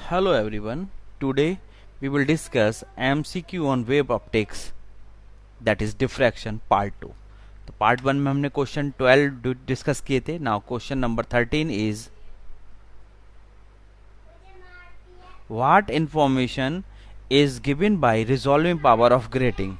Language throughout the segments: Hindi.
Hello everyone. Today we will discuss MCQ on wave optics, that is diffraction part 2. तो पार्ट 1 में हमने क्वेश्चन 12 डिस्कस किए थे. Now question number 13 is what information is given by resolving power of grating.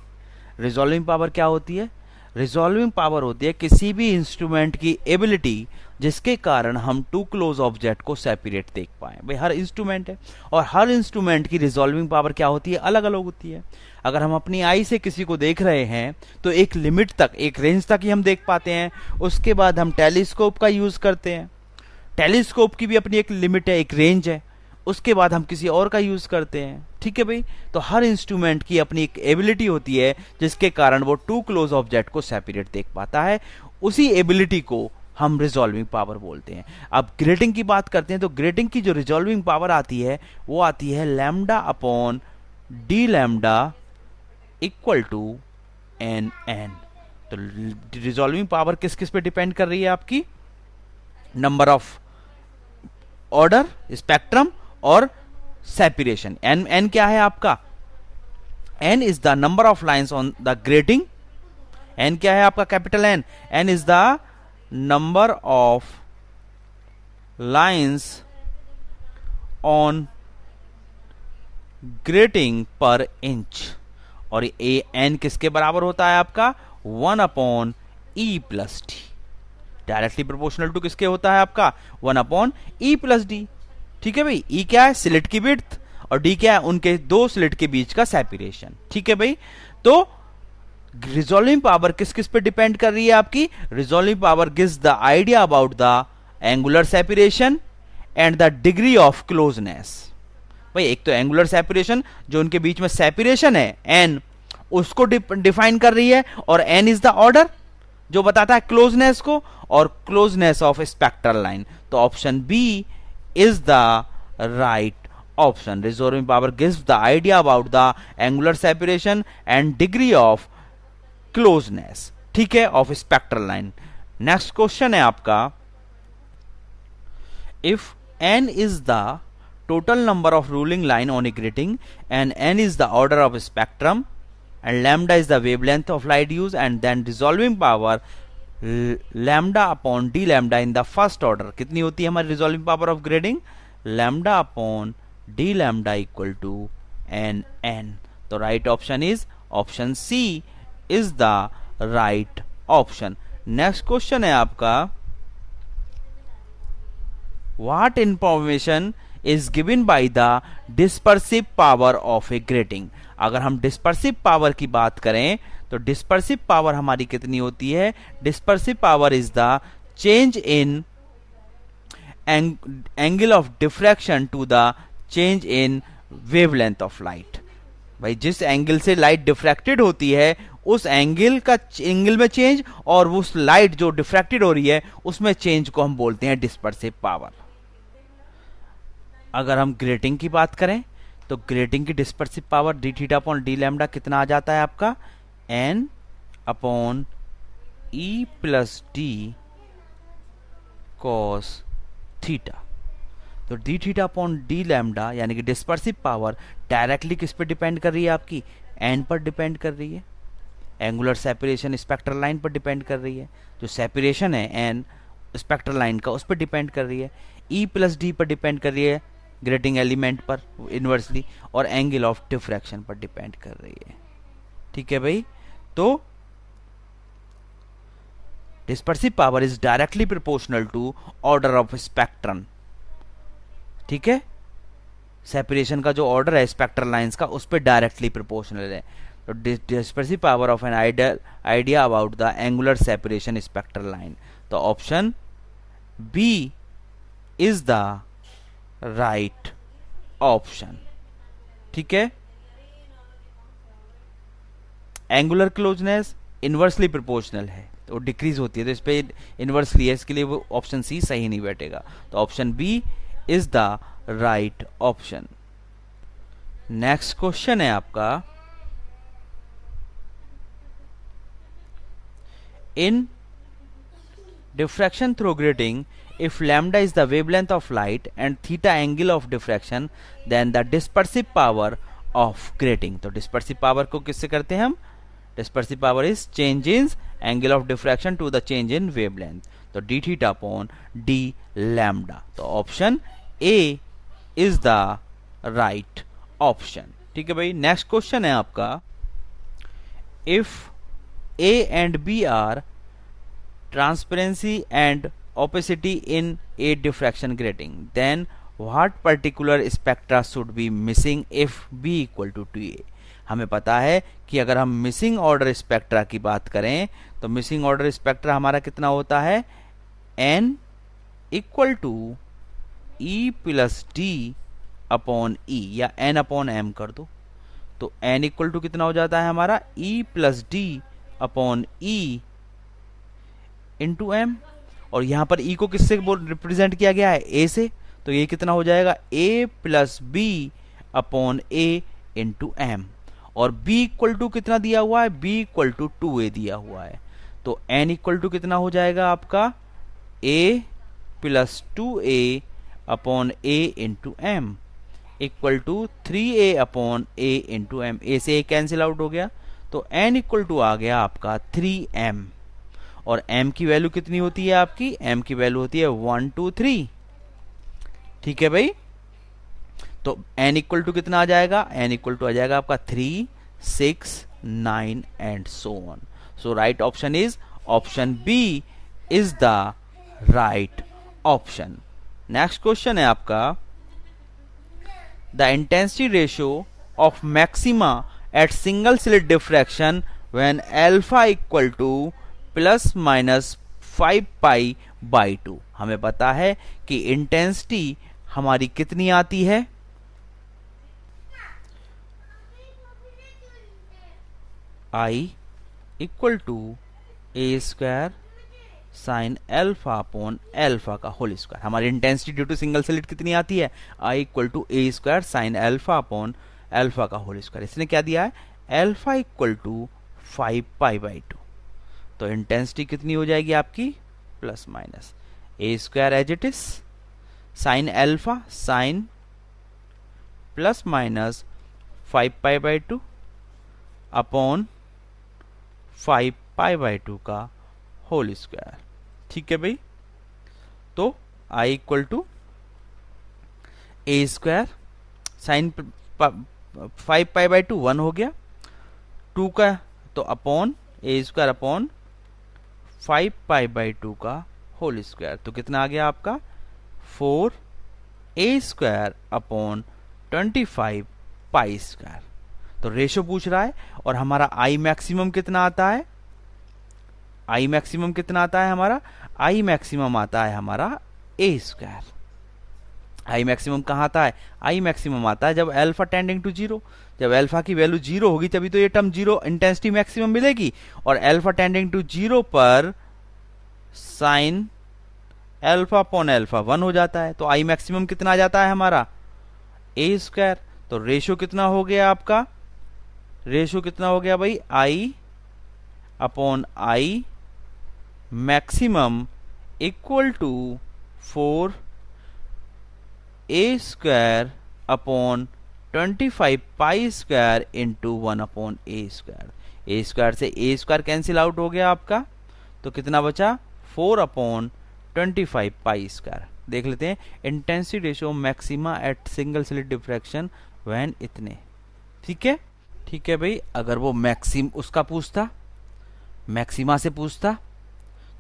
Resolving power क्या होती है? रिजॉल्विंग पावर होती है किसी भी इंस्ट्रूमेंट की एबिलिटी जिसके कारण हम टू क्लोज ऑब्जेक्ट को सेपरेट देख पाए. भाई हर इंस्ट्रूमेंट है और हर इंस्ट्रूमेंट की रिजॉल्विंग पावर क्या होती है? अलग अलग होती है. अगर हम अपनी आई से किसी को देख रहे हैं तो एक लिमिट तक, एक रेंज तक ही हम देख पाते हैं. उसके बाद हम टेलीस्कोप का यूज करते हैं. टेलीस्कोप की भी अपनी एक लिमिट है, एक रेंज है. उसके बाद हम किसी और का यूज करते हैं. ठीक है भाई. तो हर इंस्ट्रूमेंट की अपनी एक एबिलिटी होती है जिसके कारण वो टू क्लोज ऑब्जेक्ट को सेपरेट देख पाता है. उसी एबिलिटी को हम रिजॉल्विंग पावर बोलते हैं. अब ग्रेटिंग की बात करते हैं तो ग्रेटिंग की जो रिजॉल्विंग पावर आती है वो आती है lambda upon D lambda equal to N N. तो रिजॉल्विंग पावर किस किस पे डिपेंड कर रही है? आपकी नंबर ऑफ ऑर्डर, स्पेक्ट्रम और सेपरेशन. एन एन क्या है आपका? N is the number of lines on the grating. N क्या है आपका? Capital N. N is the number of lines on grating per inch. और ए एन किसके बराबर होता है आपका? 1 upon E plus D. Directly proportional to किसके होता है आपका? 1 अपॉन ई प्लस डी. ठीक है भाई. ई क्या है? स्लिट की विड्थ. और डी क्या है? उनके दो स्लिट के बीच का सेपरेशन. ठीक है भाई. तो रिजॉल्विंग पावर किस किस पे डिपेंड कर रही है आपकी? Resolving power gives the idea about the angular separation and the degree of closeness. भाई एक तो एंगुलर सेपरेशन, जो उनके बीच में सेपरेशन है एन, उसको डिफाइन कर रही है. और एन इज द ऑर्डर जो बताता है क्लोजनेस को, और क्लोजनेस ऑफ स्पेक्ट्रल लाइन. तो option B is the right option. Resolving power gives the idea about the angular separation and degree of closeness. ठीक है, of spectral line. Next question है आपका, if N is the total number of ruling line on a grating and n is the order of spectrum and lambda is the wavelength of light used, and then resolving power lambda upon d lambda in the first order. कितनी होती है हमारी resolving power of grating? lambda upon d lambda equal to n n. तो right option is option C is the right option. next question है आपका, what information is given by the dispersive power of a grating. अगर हम डिस्पर्सिव पावर की बात करें तो डिस्पर्सिव पावर हमारी कितनी होती है? Dispersive power is the change in angle of diffraction to the change in wavelength of light. भाई जिस एंगल से लाइट डिफ्रैक्टेड होती है उस एंगल में चेंज, और उस लाइट जो डिफ्रैक्टेड हो रही है उसमें चेंज को हम बोलते हैं डिस्पर्सिव पावर. अगर हम ग्रेटिंग की बात करें तो ग्रेटिंग की dispersive power D theta upon D lambda कितना आ जाता है आपका? N upon E plus D cos theta. तो D theta upon D lambda यानी कि डिस्पर्सिव पावर डायरेक्टली किस पे डिपेंड कर रही है आपकी? एन पर डिपेंड कर रही है. एंगुलर सेपरेशन स्पेक्ट्रल लाइन पर डिपेंड कर रही है. जो सेपरेशन है एन स्पेक्ट्रल लाइन का, उस पर डिपेंड कर रही है. ई प्लस डी पर डिपेंड कर रही है ग्रेटिंग एलिमेंट पर इनवर्सली, और एंगल ऑफ डिफ्रैक्शन पर डिपेंड कर रही है. ठीक है भाई. तो dispersive power is directly proportional to order of spectrum. ठीक है. सेपरेशन का जो ऑर्डर है स्पेक्ट्रल लाइंस का, उस पर डायरेक्टली प्रोपोर्शनल है. तो dispersive power of an idea about the angular separation spectral line. तो option B is the right option. ठीक है. एंगुलर क्लोजनेस इनवर्सली प्रोपोर्शनल है तो डिक्रीज होती है, तो इस पे इनवर्सली है, इसके लिए वो ऑप्शन सी सही नहीं बैठेगा. तो option B is the right option. Next question है आपका, in diffraction through grating if lambda is the wavelength of light and theta angle of diffraction, then the dispersive power of grating. तो dispersive power को किससे करते हैं हम? Dispersive power is change in angle of diffraction to the change in wavelength. तो d theta upon d lambda. तो option A is the right option. ठीक है भाई. नेक्स्ट क्वेश्चन है आपका, if A and B are transparency and opacity in a diffraction grating, then what particular spectra should be missing if B equal to 2A? हमें पता है कि अगर हम मिसिंग ऑर्डर स्पेक्ट्रा की बात करें तो मिसिंग ऑर्डर स्पेक्ट्रा हमारा कितना होता है? N equal to E plus D upon E, या N अपॉन M कर दो. तो N इक्वल टू कितना हो जाता है हमारा? E plus D upon E into M. और यहां पर E को किससे रिप्रेजेंट किया गया है? A से. तो ये कितना हो जाएगा? A plus B upon A into M. और B इक्वल टू कितना दिया हुआ है? B इक्वल टू 2A दिया हुआ है. तो N इक्वल टू कितना हो जाएगा आपका? A plus 2A upon A into M equal to 3A upon A into M. A से A कैंसिल आउट हो गया. तो N इक्वल टू आ गया आपका 3M. और M की वैल्यू कितनी होती है आपकी? M की वैल्यू होती है 1 2 3. ठीक है भाई. तो N इक्वल टू कितना आ जाएगा? N इक्वल टू आ जाएगा आपका 3 6 9 and so on. So right option is option B is the right option. Next question है आपका, the intensity ratio of maxima at single slit diffraction when alpha equal to plus minus 5 pi by 2. हमें पता है कि इंटेंसिटी हमारी कितनी आती है? I equal to a square sine alpha upon alpha का होल स्क्वायर. हमारी intensity due to single slit कितनी आती है? I equal to a square sine alpha upon alpha का होल स्क्वायर. इसने क्या दिया है? Alpha equal to 5 pi by 2. तो इंटेंसिटी कितनी हो जाएगी आपकी? Plus minus a square as it is sine alpha sine plus minus 5 pi by 2 upon 5 pi by 2 का होल स्क्वायर. ठीक है भाई. तो I equal to a square sine 5 pi by 2 1 हो गया 2 का, तो upon A square upon 5 pi by 2 का होल स्क्वायर. तो कितना आ गया आपका? 4 ए स्क्वायर अपॉन 25 पाई स्क्वायर. तो रेशो पूछ रहा है और हमारा आई मैक्सिमम कितना आता है? आई मैक्सिमम कितना आता है हमारा? आई मैक्सिमम आता है हमारा ए स्क्वायर. आई मैक्सिमम कहाँ आता है? आई मैक्सिमम आता है जब अल्फा टेंडिंग टू 0. जब अल्फा की वैल्यू 0 होगी तभी तो ये टर्म 0 इंटेंसिटी मैक्सिमम मिलेगी. और अल्फा टेंडिंग टू 0 पर साइन अल्फा अपॉन अल्फा 1 हो जाता है. तो आई मैक्सिमम कितना आ जाता है हमारा? ए स्क्वायर. तो रेशो कितना हो गया आपका? रेशो कितना हो गया भाई? I upon I maximum equal to 4 A square upon 25 pi square into 1 upon A square. A square से ए स्क्वायर कैंसिल आउट हो गया आपका. तो कितना बचा? 4 अपॉन 25 पाई स्क्वायर. देख लेते हैं intensity ratio maxima at single slit diffraction when इतने. ठीक है. ठीक है भाई. अगर वो मैक्सिम उसका पूछता, मैक्सिमा से पूछता,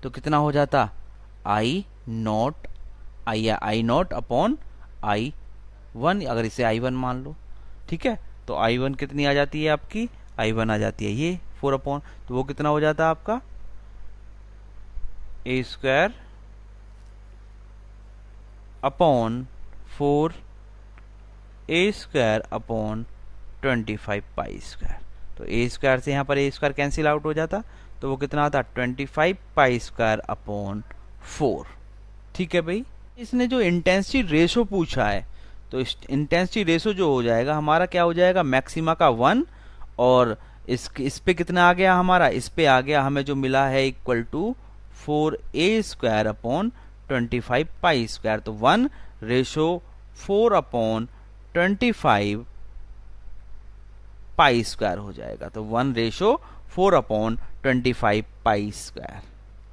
तो कितना हो जाता? I naught I naught upon I 1. अगर इसे I1 मान लो. ठीक है. तो I1 कितनी आ जाती है आपकी? I1 आ जाती है ये 4 अपॉन, तो वो कितना हो जाता है आपका? ए स्क्वायर अपॉन 4 ए स्क्वायर अपॉन 25 पाई स्क्वायर. तो ए स्क्वायर से यहाँ पर ए स्क्वायर कैंसिल आउट हो जाता, तो वो कितना आता? 25 पाई स्क्वायर अपॉन 4. ठीक है भाई. इसने जो इंटेंसिटी रेशो पूछा है, तो इंटेंसिटी रेशो जो हो जाएगा हमारा क्या हो जाएगा? मैक्सिमा का 1, और इस पे कितना आ गया हमारा? इस पे आ गया हमें जो मिला है equal to 4 A square upon 25 pi square, तो 1:4/25 पाई स्क्वायर हो जाएगा। तो 1:4/25 पाई स्क्वायर।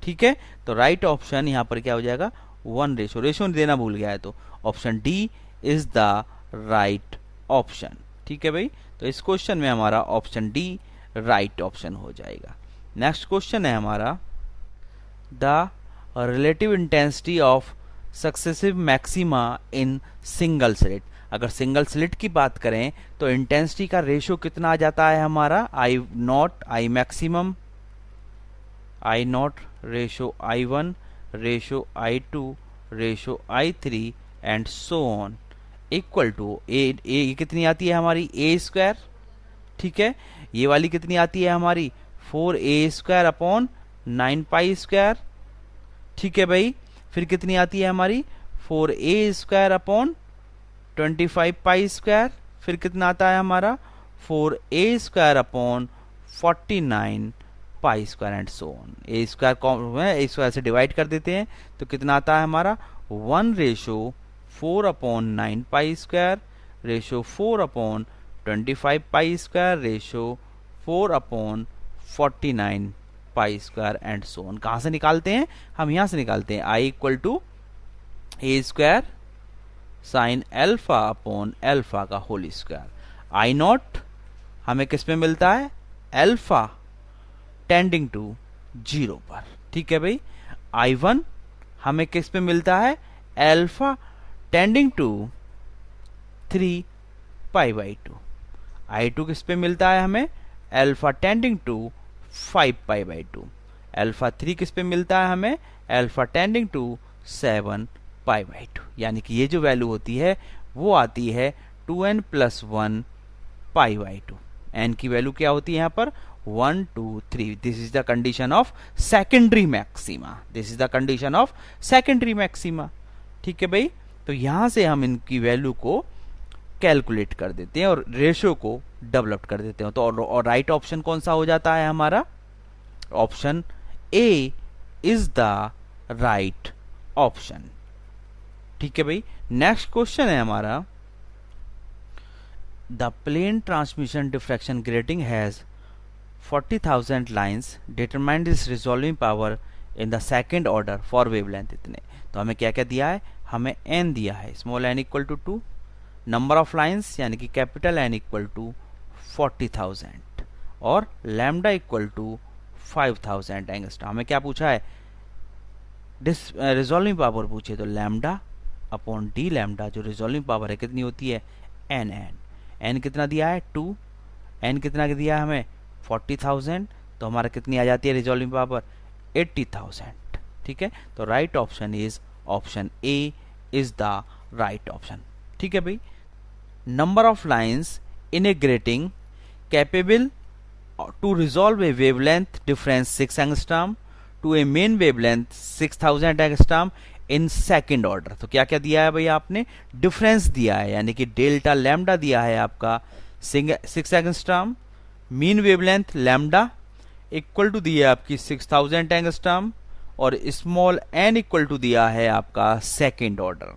ठीक है, तो राइट ऑप्शन यहाँ पर क्या हो जाएगा, 1 रेशो देना भूल गया है, तो option D is the right option. ठीक है भाई, तो इस क्वेश्चन में हमारा ऑप्शन डी राइट ऑप्शन हो जाएगा। नेक्स्ट क्वेश्चन है हमारा, the relative intensity of successive maxima in single slit. अगर सिंगल स्लिट की बात करें तो इंटेंसिटी का रेशो कितना आ जाता है हमारा, I naught I maximum, I naught ratio I1 ratio I2 ratio I3 and so on equal to a कितनी आती है हमारी ए स्क्वायर। ठीक है, ये वाली कितनी आती है हमारी 4a² / 9 पाई स्क्वायर। ठीक है भाई, फिर कितनी आती है हमारी 4a² / 25 पाई स्क्वायर। फिर कितना आता है हमारा 4a² / 49 pi square and so on. A square से डिवाइड कर देते हैं तो कितना आता है हमारा 1:4/9 pi square ratio 4/25 pi square ratio 4/49 pi square and so on. कहां से निकालते हैं हम, यहां से निकालते हैं। I = a² sin α/α का होल स्क्वायर। I0 हमें किस में मिलता है, अल्फा टेंडिंग टू 0 पर। ठीक है भाई, I1 हमें किस पे मिलता है, अल्फा टेंडिंग टू 3 π/2। I2 किस पे मिलता है हमें, अल्फा टेंडिंग टू 5 π/2। अल्फा 3 किस पे मिलता है हमें, अल्फा टेंडिंग टू 7 π/2। यानी कि ये जो वैल्यू होती है वो आती है 2n + 1 π/2। n की वैल्यू क्या होती है यहाँ पर 1 2 3। This is the condition of secondary maxima, this is the condition of secondary maxima. ठीक है भाई, तो यहां से हम इनकी वैल्यू को कैलकुलेट कर देते हैं और रेशो को डेवलप कर देते हैं। तो और राइट ऑप्शन कौन सा हो जाता है हमारा, option A is the right option. ठीक है भाई, नेक्स्ट क्वेश्चन है हमारा, the plane transmission diffraction grating has 40,000 lines, determine is resolving power in the second order for wavelength इतने। तो हमें क्या क्या दिया है, हमें n दिया है, small n = 2, number of lines यानी कि कैपिटल N = 40,000 और लैम्डा = 5,000 एंगस्ट्रॉम। हमें क्या पूछा है, रिजॉल्विंग पावर पूछे, तो λ/d लैम्डा जो रिजॉल्विंग पावर है कितनी होती है, n कितना दिया है 2, n कितना दिया है हमें 40,000, तो हमारा कितनी आ जाती है रिजॉल्विंग पावर 80,000। ठीक है, तो right option is option A is the right option. ठीक है भाई, number of lines in a grating capable to resolve a wavelength difference 6 angstrom to a mean wavelength 6000 angstrom in second order. तो क्या क्या दिया है भाई, आपने डिफरेंस दिया है यानी कि डेल्टा लैम्डा दिया है आपका 6 angstrom, mean wavelength lambda equal to दी है आपकी 6000 एंगस्ट्रॉम और स्मॉल n इक्वल टू दिया है आपका सेकेंड ऑर्डर।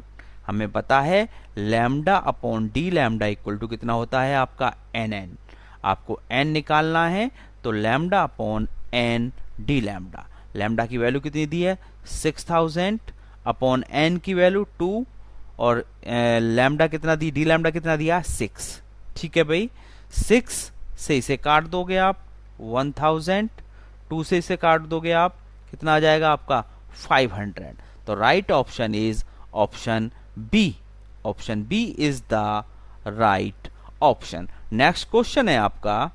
हमें पता है λ/d लैम्डा इक्वल टू कितना होता है आपका nn। आपको n निकालना है तो λ/n/d लैम्डा। लैम्डा की वैल्यू कितनी दी है 6000/n की वैल्यू 2 और लैम्डा कितना दी, डी लैम्डा कितना दिया 6। ठीक है भाई, 6 से इसे काट दोगे आप 1000, 2 से इसे काट दोगे आप कितना आ जाएगा आपका 500। तो right option is option b, option B is the right option. Next question है आपका,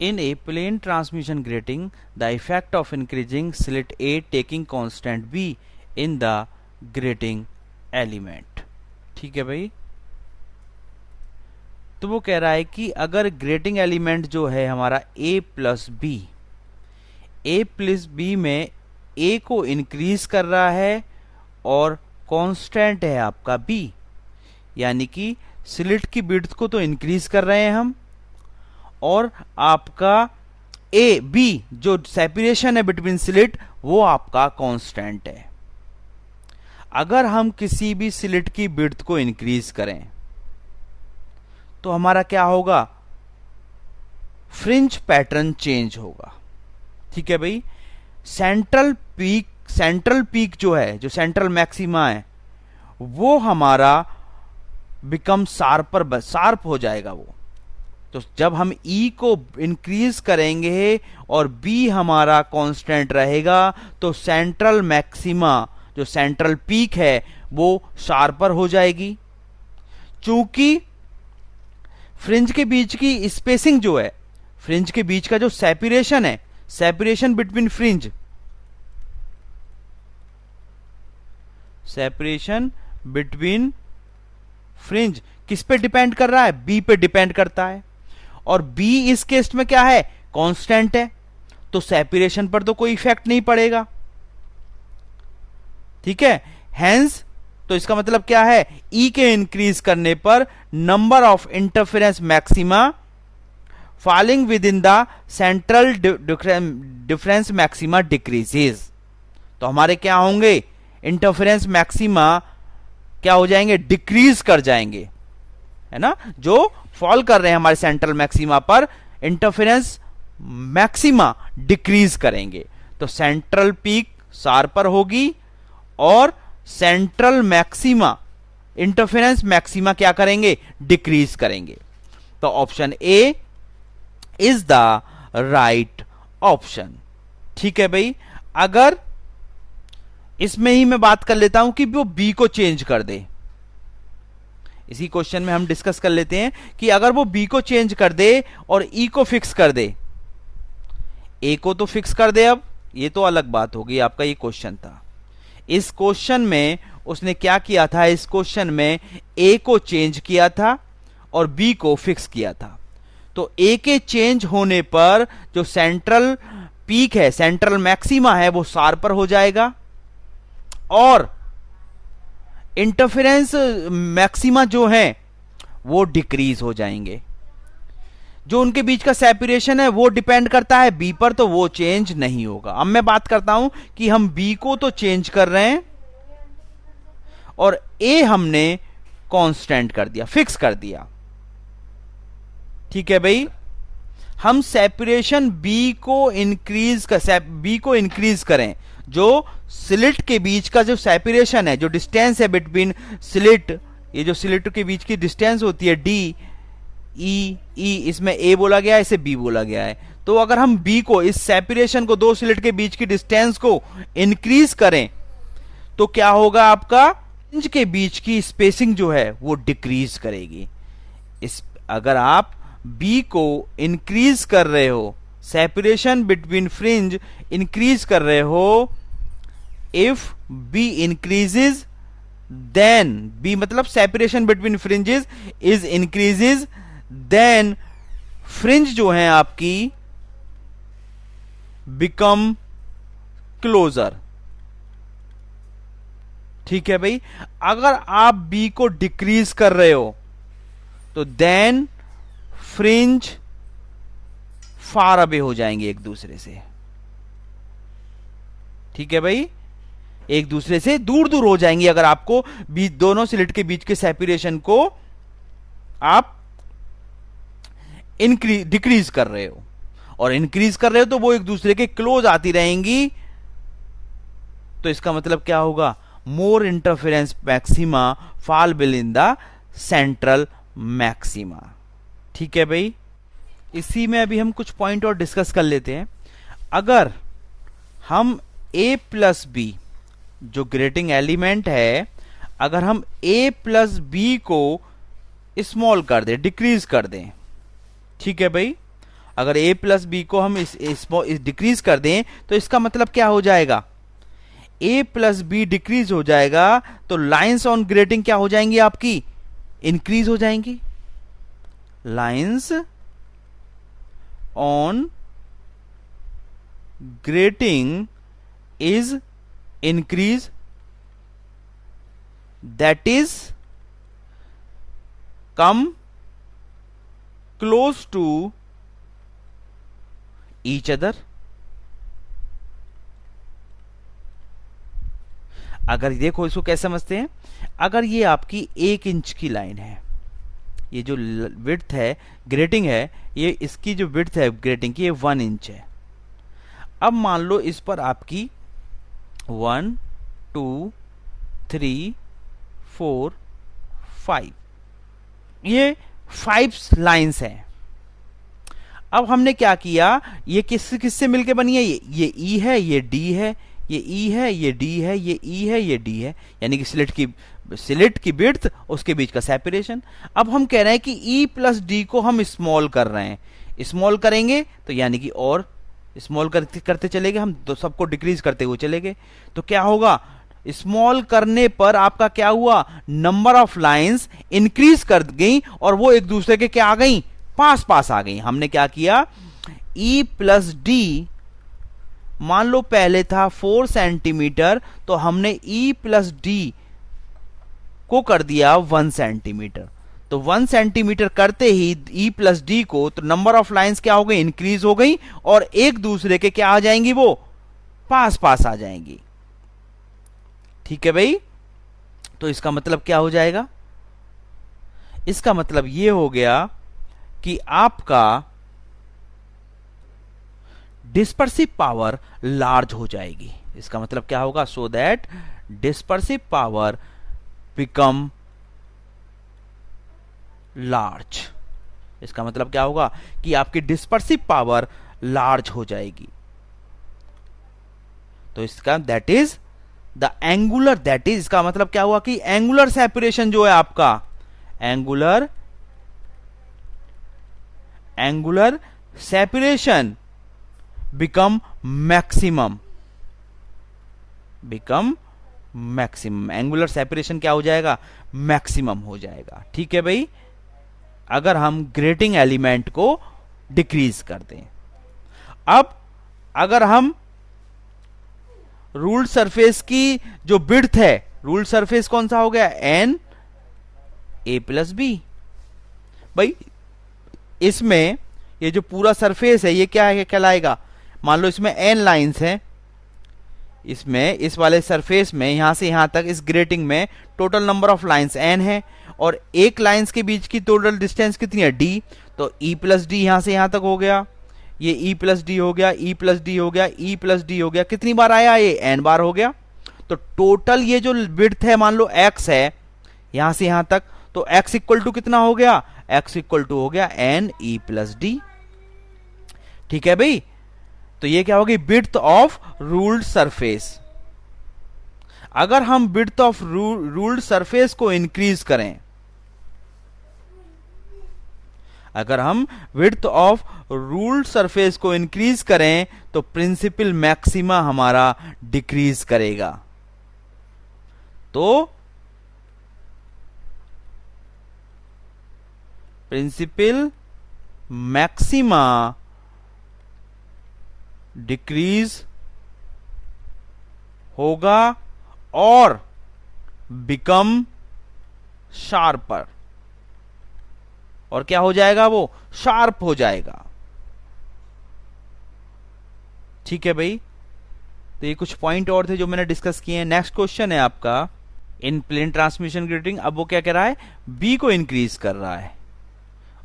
in a plane transmission grating the effect of increasing slit A taking constant B in the grating element। ठीक है भाई, तो वो कह रहा है कि अगर ग्रेटिंग एलिमेंट जो है हमारा A + B में A को इंक्रीज कर रहा है और कांस्टेंट है आपका B, यानी कि स्लिट की विड्थ को तो इंक्रीज कर रहे हैं हम और आपका ए बी जो सेपरेशन है बिटवीन स्लिट वो आपका कांस्टेंट है। अगर हम किसी भी स्लिट की विड्थ को इंक्रीज करें तो हमारा क्या होगा, फ्रिंज पैटर्न चेंज होगा। ठीक है भाई, सेंट्रल पीक जो है, जो सेंट्रल मैक्सिमा है, वो हमारा बिकम शार्प हो जाएगा वो। तो जब हम ई को इंक्रीज करेंगे और बी हमारा कांस्टेंट रहेगा तो सेंट्रल मैक्सिमा जो सेंट्रल पीक है वो शार्पर हो जाएगी। चूंकि फ्रिंज के बीच की स्पेसिंग जो है, फ्रिंज के बीच का जो सेपरेशन है, separation between fringe, separation between fringe किस पे डिपेंड कर रहा है, बी पे डिपेंड करता है। और बी इस केस में क्या है, कांस्टेंट है, तो सेपरेशन पर तो कोई इफेक्ट नहीं पड़ेगा। ठीक है, हेंस तो इसका मतलब क्या है, ई के इंक्रीज करने पर number of interference maxima falling with in the central difference maxima decreases. तो हमारे क्या होंगे, इंटरफेरेंस मैक्सिमा क्या हो जाएंगे, डिक्रीज कर जाएंगे, है ना। जो फॉल कर रहे हैं हमारे सेंट्रल मैक्सिमा पर, इंटरफेरेंस मैक्सिमा डिक्रीज करेंगे। तो सेंट्रल पीक शार्पर होगी और सेंट्रल मैक्सिमा, इंटरफेरेंस मैक्सिमा क्या करेंगे, डिक्रीज करेंगे। तो option A is the right option. ठीक है भाई, अगर इसमें ही मैं बात कर लेता हूं कि वो बी को चेंज कर दे, इसी क्वेश्चन में हम डिस्कस कर लेते हैं कि अगर वो बी को चेंज कर दे और ई को फिक्स कर दे, ए को तो फिक्स कर दे, अब ये तो अलग बात होगी, आपका ये क्वेश्चन था। इस क्वेश्चन में उसने क्या किया था, इस क्वेश्चन में ए को चेंज किया था और बी को फिक्स किया था। तो ए के चेंज होने पर जो सेंट्रल पीक है, सेंट्रल मैक्सिमा है, वो शार्पर हो जाएगा और इंटरफेरेंस मैक्सिमा जो है वो डिक्रीज हो जाएंगे। जो उनके बीच का सेपरेशन है वो डिपेंड करता है बी पर, तो वो चेंज नहीं होगा। अब मैं बात करता हूं कि हम बी को तो चेंज कर रहे हैं और ए हमने कांस्टेंट कर दिया, फिक्स कर दिया। ठीक है भाई, हम सेपरेशन बी को इंक्रीज करें, जो स्लिट के बीच का जो सेपरेशन है, जो डिस्टेंस है बिटवीन स्लिट, ये जो स्लिट के बीच की डिस्टेंस होती है डी ई, इसमें ए बोला गया है, इसे बी बोला गया है। तो अगर हम बी को, इस सेपरेशन को, दो स्लिट के बीच की डिस्टेंस को इंक्रीज करें तो क्या होगा, आपका फ्रिंज के बीच की स्पेसिंग जो है वो डिक्रीज करेगी। अगर आप बी को इंक्रीज कर रहे हो, सेपरेशन बिटवीन फ्रिंज इंक्रीज कर रहे हो, if B increases then, B मतलब separation between fringes is increases, then fringe जो है आपकी बिकम क्लोजर। ठीक है भाई, अगर आप बी को डिक्रीज कर रहे हो तो देन फ्रिंज फार अवे हो जाएंगे एक दूसरे से। ठीक है भाई, एक दूसरे से दूर दूर हो जाएंगे अगर आपको दोनों स्लिट के बीच के सेपरेशन को आप डिक्रीज कर रहे हो, और इंक्रीज कर रहे हो तो वो एक दूसरे के क्लोज आती रहेंगी। तो इसका मतलब क्या होगा, more interference maxima fall will in the central maxima. ठीक है भाई, इसी में अभी हम कुछ पॉइंट और डिस्कस कर लेते हैं। अगर हम a प्लस बी जो ग्रेटिंग एलिमेंट है, अगर हम a प्लस बी को स्मॉल कर दें, डिक्रीज कर दें, ठीक है भाई, अगर a प्लस बी को हम इस डिक्रीज कर दें तो इसका मतलब क्या हो जाएगा, a प्लस बी डिक्रीज हो जाएगा, तो लाइंस ऑन ग्रेटिंग क्या हो जाएंगी आपकी, इंक्रीज हो जाएंगी। Lines on grating is increase, that is come close to each other. अगर देखो इसको कैसे समझते हैं, अगर ये आपकी 1 इंच की लाइन है, ये जो विड्थ है ग्रेटिंग है, ये इसकी जो विड्थ है ग्रेटिंग की ये 1 इंच है। अब मान लो इस पर आपकी 1 2 3 4 5 ये 5 लाइंस हैं। अब हमने क्या किया, ये किससे मिलके बनी है, ये ई है, ये डी है, ये ई है, ये डी है, ये ई है, ये डी है, यानी कि स्लिट की विड्थ उसके बीच का सेपरेशन। अब हम कह रहे हैं कि ई प्लस डी को हम स्मॉल कर रहे हैं, स्मॉल करेंगे तो यानी कि और स्मॉल करते चलेंगे हम, तो सबको डिक्रीज करते हुए चलेंगे, तो क्या होगा, स्मॉल करने पर आपका क्या हुआ, नंबर ऑफ लाइंस इंक्रीज कर गई और वो एक दूसरे के क्या आ गई, पास पास आ गई। हमने क्या किया, E प्लस डी मान लो पहले था 4 सेंटीमीटर, तो हमने E प्लस डी को कर दिया 1 सेंटीमीटर। तो 1 सेंटीमीटर करते ही E प्लस डी को, तो नंबर ऑफ लाइंस क्या हो गई, इंक्रीज हो गई और एक दूसरे के क्या आ जाएंगी, वो पास पास आ जाएंगी। ठीक है भाई, तो इसका मतलब क्या हो जाएगा, इसका मतलब ये हो गया कि आपका डिस्पर्सिव पावर लार्ज हो जाएगी। इसका मतलब क्या होगा, so that dispersive power become large. इसका मतलब क्या होगा कि आपकी डिस्पर्सिव पावर लार्ज हो जाएगी। तो इसका that is the angular, that is इसका मतलब क्या हुआ कि एंगुलर सेपरेशन जो है आपका, angular separation become maximum, angular separation क्या हो जाएगा, मैक्सिमम हो जाएगा। ठीक है भाई, अगर हम ग्रेटिंग एलिमेंट को डिक्रीज कर दें। अब अगर हम रूल्ड सरफेस की जो विड्थ है, रूल्ड सरफेस कौन सा हो गया, एन ए प्लस बी। भाई इसमें ये जो पूरा सरफेस है ये क्या है, कहलाएगा, मान लो इसमें एन लाइंस हैं, इसमें इस वाले सरफेस में यहां से यहां तक इस ग्रेटिंग में total number of lines n है और एक लाइंस के बीच की टोटल डिस्टेंस कितनी है, डी। तो ई प्लस डी यहां से यहां तक हो गया, ये ई प्लस डी हो गया, ई प्लस डी हो गया, ई प्लस डी हो गया, कितनी बार आया, ये एन बार हो गया। तो टोटल ये जो विड्थ है मान लो एक्स है यहां से यहां तक, तो एक्स इक्वल टू कितना हो गया, एक्स इक्वल टू हो गया एन ई प्लस डी। ठीक है भाई, तो ये क्या होगी, विड्थ ऑफ रूल्ड सरफेस। अगर हम विड्थ ऑफ रूल्ड सरफेस को इंक्रीज करें, अगर हम विड्थ ऑफ रूल्ड सरफेस को इंक्रीज करें तो प्रिंसिपल मैक्सिमा हमारा डिक्रीज करेगा। तो प्रिंसिपल मैक्सिमा डिक्रीज होगा और बिकम शार्पर, और क्या हो जाएगा, वो शार्प हो जाएगा। ठीक है भाई, तो ये कुछ पॉइंट और थे जो मैंने डिस्कस किए हैं। नेक्स्ट क्वेश्चन है आपका इन प्लेन ट्रांसमिशन ग्रेटिंग। अब वो क्या कह रहा है, बी को इंक्रीज कर रहा है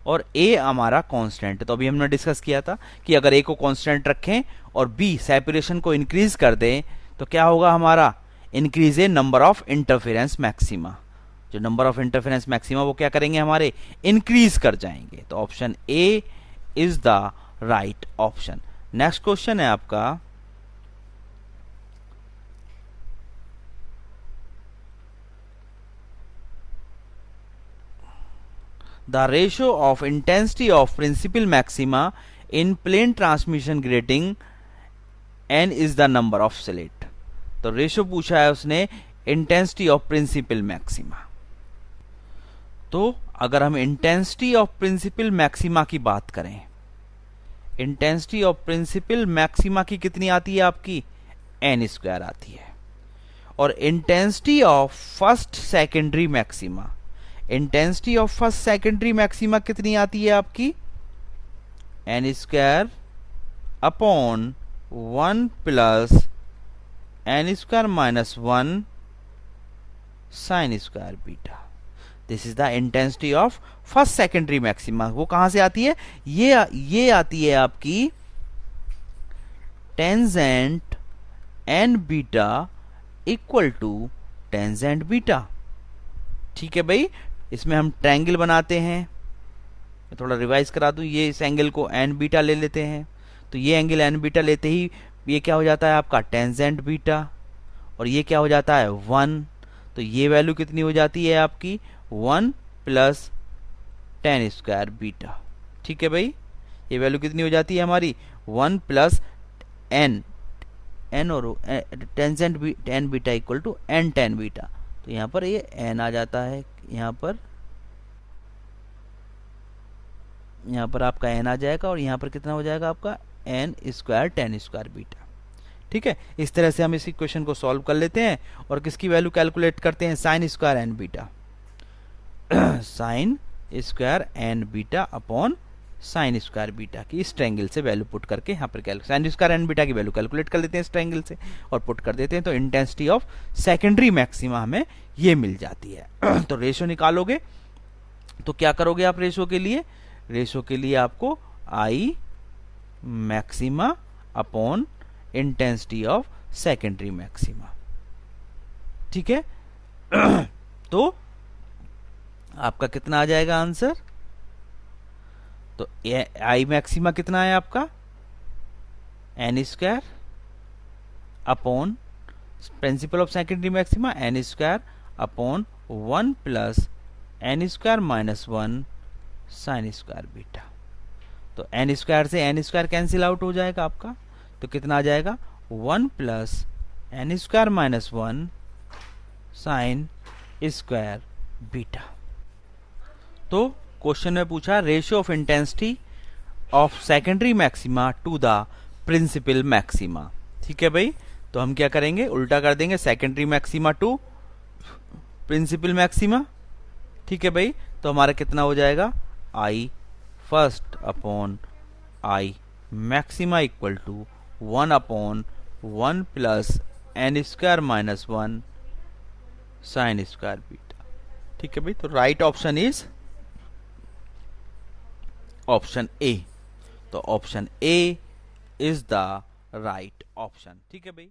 और ए हमारा कांस्टेंट है। तो अभी हमने डिस्कस किया था कि अगर ए को कांस्टेंट रखें और बी सेपरेशन को इंक्रीज कर दें तो क्या होगा, हमारा increase A number of interference maxima. जो नंबर ऑफ इंटरफेरेंस मैक्सिमा वो क्या करेंगे, हमारे इंक्रीज कर जाएंगे। तो option A is the right option. Next question है आपका the ratio of intensity of principal maxima in plane transmission grating n is the number of slit। तो रेशियो पूछा है उसने इंटेंसिटी ऑफ प्रिंसिपल मैक्सिमा। तो अगर हम इंटेंसिटी ऑफ प्रिंसिपल मैक्सिमा की बात करें, इंटेंसिटी ऑफ प्रिंसिपल मैक्सिमा की कितनी आती है आपकी, n स्क्वायर आती है। और intensity of first secondary maxima, intensity of first secondary maxima कितनी आती है आपकी, n square upon 1 plus N square minus 1 sine square beta. This is the intensity of first secondary maxima. वो कहां से आती है? ये आती है आपकी tangent n beta equal to tangent beta. ठीक है भाई, इसमें हम ट्रायंगल बनाते हैं। मैं थोड़ा रिवाइज करा दूं, ये इस एंगल को एन बीटा ले लेते हैं, तो ये एंगल एन बीटा लेते ही ये क्या हो जाता है आपका टेंजेंट बीटा, और ये क्या हो जाता है 1। तो ये वैल्यू कितनी हो जाती है आपकी 1 प्लस टेन स्क्वायर बीटा। ठीक है भाई, ये वैल्यू कितनी हो जाती है हमारी 1 प्लस एन और tangent tan beta equal to n tan beta. तो यहाँ पर ये एन आ जाता है, यहाँ पर आपका एन आ जाएगा, और यहाँ पर कितना हो जाएगा आपका n square tan square beta. ठीक है, इस तरह से हम इस इक्वेशन को सॉल्व कर लेते हैं और किसकी वैल्यू कैलकुलेट करते हैं, sine square n beta. Sine square n beta upon sine square beta की इस ट्रायंगल से वैल्यू पुट करके यहाँ पर साइन स्क्वायर एन बीटा की वैल्यू कैलकुलेट कर लेते हैं इस ट्रायंगल से और पुट कर देते हैं, तो इंटेंसिटी ऑफ सेकेंडरी मैक्सिमा हमें ये मिल जाती है। तो रेशो निकालोगे तो क्या करोगे आप रेशो के लिए? रेशो के लिए आपको I maxima upon intensity of secondary maxima. ठीक है, तो आपका कितना आ जाएगा आंसर? तो आई मैक्सिमा कितना है आपका n square upon principal of secondary maxima n square upon 1 plus N square minus 1 sine square beta. तो एन स्क्वायर से एन स्क्वायर कैंसिल आउट हो जाएगा आपका, तो कितना आ जाएगा 1 plus N square minus 1 sine square beta. तो क्वेश्चन में पूछा ratio of intensity of secondary maxima to the principal maxima. ठीक है भाई, तो हम क्या करेंगे, उल्टा कर देंगे, secondary maxima to principal maxima. ठीक है भाई, तो हमारा कितना हो जाएगा I first upon I maxima equal to 1 upon 1 plus N square minus 1 sine square beta. ठीक है भाई, तो right option is option A. तो option A is the right option. ठीक है भाई।